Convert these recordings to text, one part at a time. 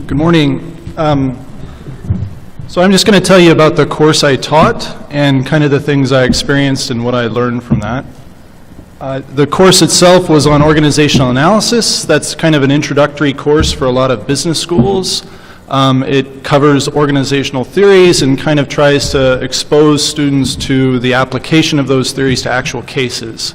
Good morning. So I'm just going to tell you about the course I taught and kind of the things I experienced and what I learned from that. The course itself was on organizational analysis. That's kind of an introductory course for a lot of business schools. It covers organizational theories and kind of tries to expose students to the application of those theories to actual cases.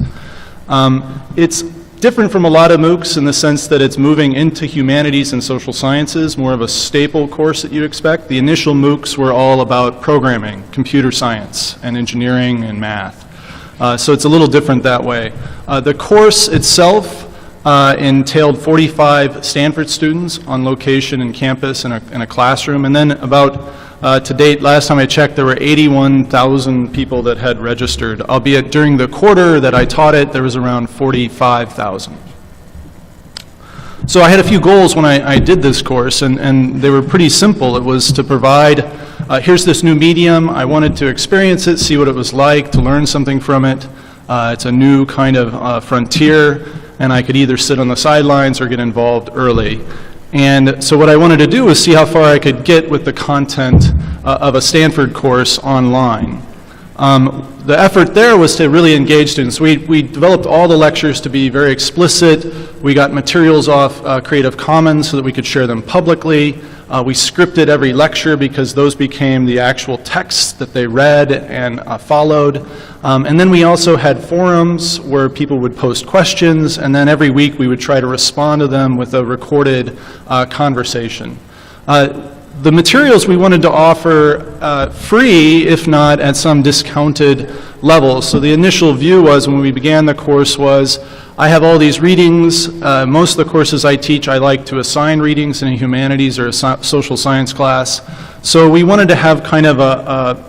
It's different from a lot of MOOCs in the sense that it's moving into humanities and social sciences, more of a staple course that you'd expect. The initial MOOCs were all about programming, computer science, and engineering and math. So it's a little different that way. The course itself entailed 45 Stanford students on location in campus in a classroom, and then about to date, last time I checked, there were 81,000 people that had registered, albeit during the quarter that I taught it, there was around 45,000. So I had a few goals when I did this course, and they were pretty simple. It was to provide, here's this new medium, I wanted to experience it, see what it was like, to learn something from it. It's a new kind of frontier, and I could either sit on the sidelines or get involved early. And so what I wanted to do was see how far I could get with the content of a Stanford course online. The effort there was to really engage students. We developed all the lectures to be very explicit. We got materials off Creative Commons so that we could share them publicly. We scripted every lecture because those became the actual texts that they read and followed. And then we also had forums where people would post questions, and then every week we would try to respond to them with a recorded conversation. The materials we wanted to offer free, if not at some discounted level. So the initial view was, when we began the course, was I have all these readings. Most of the courses I teach, I like to assign readings in a humanities or a social science class. So we wanted to have kind of a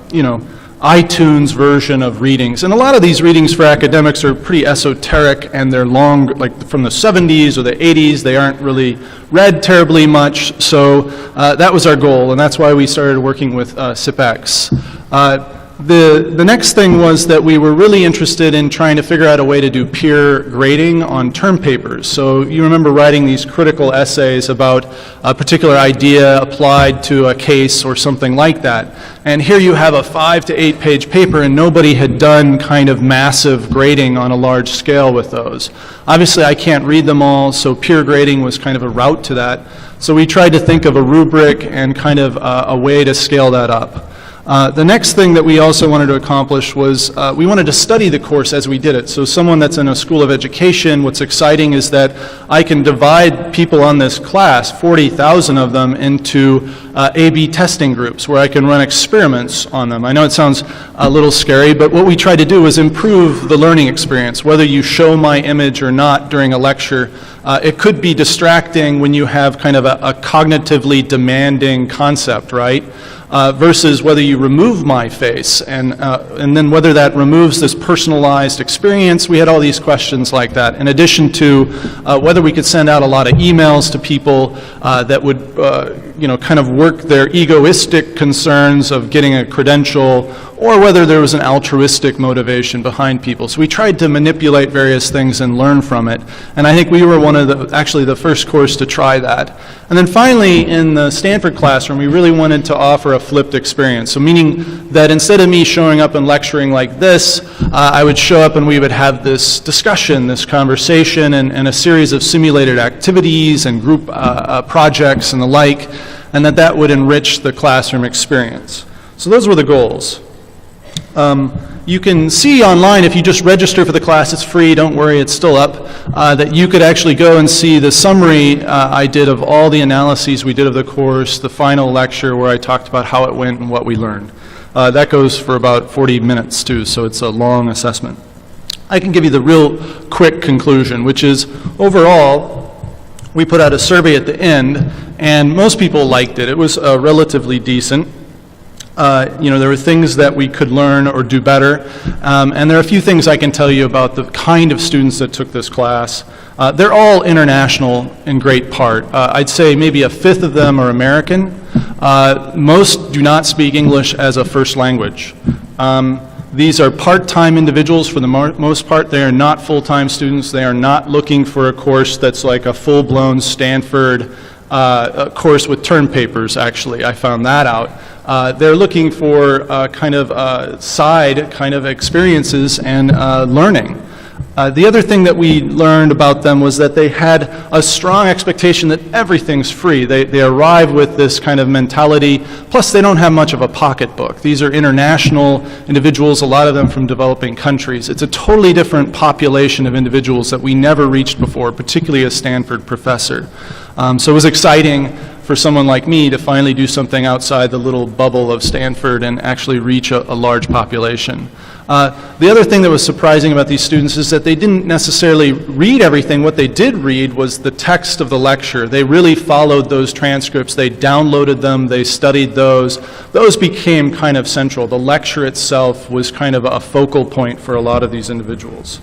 iTunes version of readings. And a lot of these readings for academics are pretty esoteric, and they're long, like from the 70s or the 80s. They aren't really read terribly much. So that was our goal, and that's why we started working with SIPX. The next thing was that we were really interested in trying to figure out a way to do peer grading on term papers. So you remember writing these critical essays about a particular idea applied to a case or something like that. And here you have a 5 to 8 page paper, and nobody had done kind of massive grading on a large scale with those. Obviously I can't read them all, so peer grading was kind of a route to that. So we tried to think of a rubric and kind of a way to scale that up. The next thing that we also wanted to accomplish was we wanted to study the course as we did it. So someone that's in a school of education, what's exciting is that I can divide people on this class, 40,000 of them, into A/B testing groups where I can run experiments on them. I know it sounds a little scary, but what we try to do is improve the learning experience. Whether you show my image or not during a lecture, it could be distracting when you have kind of a cognitively demanding concept, right? Versus whether you remove my face, and then whether that removes this personalized experience. We had all these questions like that, in addition to whether we could send out a lot of emails to people that would kind of work their egoistic concerns of getting a credential, or whether there was an altruistic motivation behind people. So we tried to manipulate various things and learn from it, and I think we were actually the first course to try that. And then finally, in the Stanford classroom, we really wanted to offer a flipped experience. So meaning that instead of me showing up and lecturing like this, I would show up and we would have this discussion, this conversation, and a series of simulated activities and group projects and the like, and that would enrich the classroom experience. So those were the goals. You can see online, if you just register for the class, it's free, don't worry, it's still up, that you could actually go and see the summary I did of all the analyses we did of the course, the final lecture where I talked about how it went and what we learned. That goes for about 40 minutes too, so it's a long assessment. I can give you the real quick conclusion, which is overall, we put out a survey at the end, and most people liked it. It was relatively decent. There were things that we could learn or do better, and there are a few things I can tell you about the kind of students that took this class. They're all international in great part. I'd say maybe a fifth of them are American. Most do not speak English as a first language. These are part-time individuals for the most part. They are not full-time students. They are not looking for a course that's like a full-blown Stanford a course with term papers, actually. I found that out. They're looking for kind of side kind of experiences and learning. The other thing that we learned about them was that they had a strong expectation that everything's free. They arrive with this kind of mentality, plus they don't have much of a pocketbook. These are international individuals, a lot of them from developing countries. It's a totally different population of individuals that we never reached before, particularly a Stanford professor. So it was exciting for someone like me to finally do something outside the little bubble of Stanford and actually reach a large population. The other thing that was surprising about these students is that they didn't necessarily read everything. What they did read was the text of the lecture. They really followed those transcripts. They downloaded them. They studied those. Those became kind of central. The lecture itself was kind of a focal point for a lot of these individuals.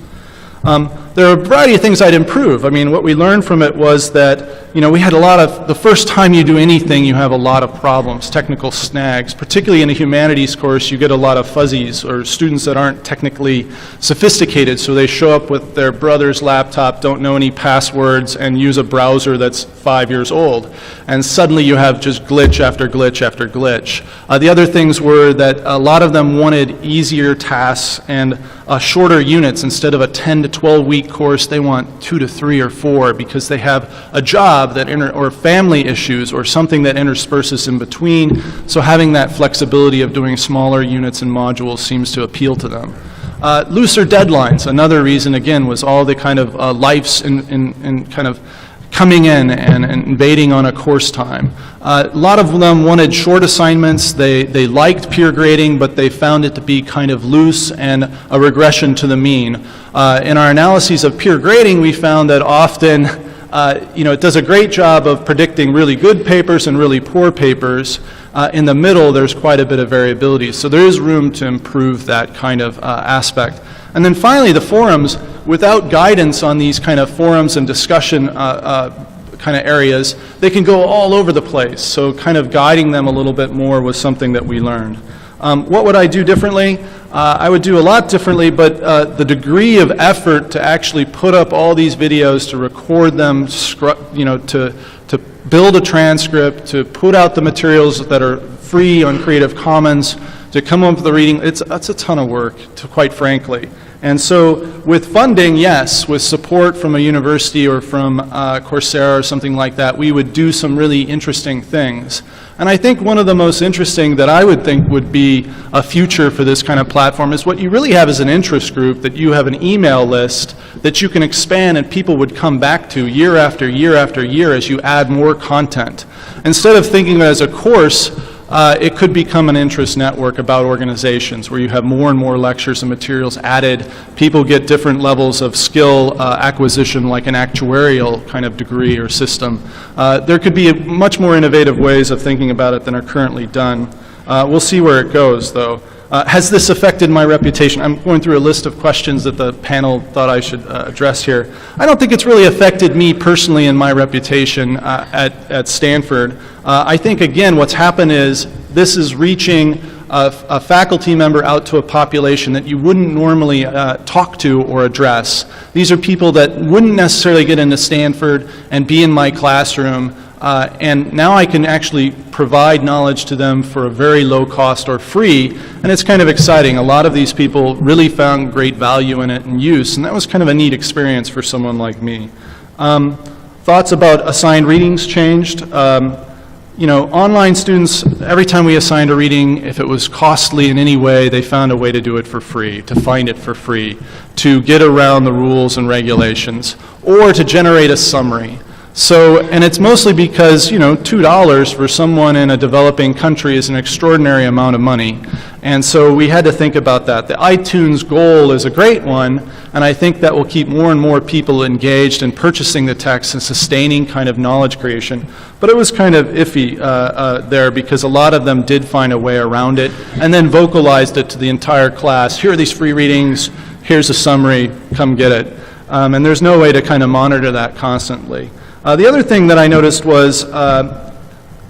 There are a variety of things I'd improve. I mean, what we learned from it was that, we had a lot of, the first time you do anything, you have a lot of problems, technical snags. Particularly in a humanities course, you get a lot of fuzzies or students that aren't technically sophisticated, so they show up with their brother's laptop, don't know any passwords, and use a browser that's 5 years old. And suddenly you have just glitch after glitch after glitch. The other things were that a lot of them wanted easier tasks and shorter units. Instead of a 10 to 12 week course, they want 2 to 3 or 4 because they have a job that or family issues or something that intersperses in between. So having that flexibility of doing smaller units and modules seems to appeal to them. Looser deadlines, another reason again, was all the kind of lives in kind of coming in and invading on a course time. A lot of them wanted short assignments. They liked peer grading, but they found it to be kind of loose and a regression to the mean. In our analyses of peer grading, we found that often it does a great job of predicting really good papers and really poor papers. In the middle, there's quite a bit of variability. So there is room to improve that kind of aspect. And then finally, the forums, without guidance on these kind of forums and discussion kind of areas, they can go all over the place. So kind of guiding them a little bit more was something that we learned. What would I do differently? I would do a lot differently, but the degree of effort to actually put up all these videos, to record them, to build a transcript, to put out the materials that are free on Creative Commons, to come up with the reading, that's a ton of work, quite frankly. And so with funding, yes, with support from a university or from Coursera or something like that, we would do some really interesting things. And I think one of the most interesting that I would think would be a future for this kind of platform is what you really have is an interest group, that you have an email list that you can expand and people would come back to year after year after year as you add more content. Instead of thinking of it as a course, it could become an interest network about organizations where you have more and more lectures and materials added. People get different levels of skill acquisition, like an actuarial kind of degree or system. There could be much more innovative ways of thinking about it than are currently done. We'll see where it goes, though. Has this affected my reputation? I'm going through a list of questions that the panel thought I should address here. I don't think it's really affected me personally in my reputation at Stanford. I think, again, what's happened is this is reaching a faculty member out to a population that you wouldn't normally talk to or address. These are people that wouldn't necessarily get into Stanford and be in my classroom. And now I can actually provide knowledge to them for a very low cost or free, and it's kind of exciting. A lot of these people really found great value in it and use, and that was kind of a neat experience for someone like me. Thoughts about assigned readings changed. Online students, every time we assigned a reading, if it was costly in any way, they found a way to do it for free, to find it for free, to get around the rules and regulations, or to generate a summary. So, and it's mostly because, $2 for someone in a developing country is an extraordinary amount of money. And so we had to think about that. The iTunes goal is a great one, and I think that will keep more and more people engaged in purchasing the text and sustaining kind of knowledge creation. But it was kind of iffy there because a lot of them did find a way around it and then vocalized it to the entire class. Here are these free readings, here's a summary, come get it. And there's no way to kind of monitor that constantly. The other thing that I noticed was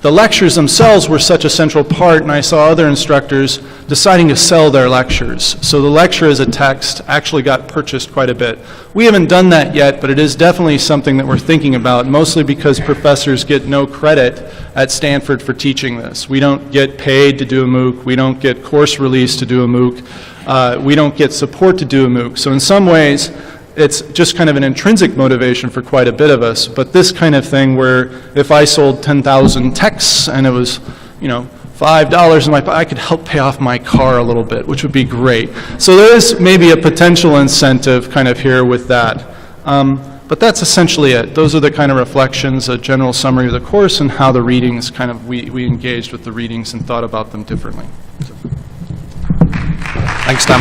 The lectures themselves were such a central part, and I saw other instructors deciding to sell their lectures. So the lecture as a text actually got purchased quite a bit. We haven't done that yet, but it is definitely something that we're thinking about, mostly because professors get no credit at Stanford for teaching this. We don't get paid to do a MOOC. We don't get course release to do a MOOC. We don't get support to do a MOOC. So in some ways, it's just kind of an intrinsic motivation for quite a bit of us, but this kind of thing where if I sold 10,000 texts and it was, $5 in my pocket, I could help pay off my car a little bit, which would be great. So there is maybe a potential incentive kind of here with that. But that's essentially it. Those are the kind of reflections, a general summary of the course and how the readings kind of, we engaged with the readings and thought about them differently. Thanks, Tom.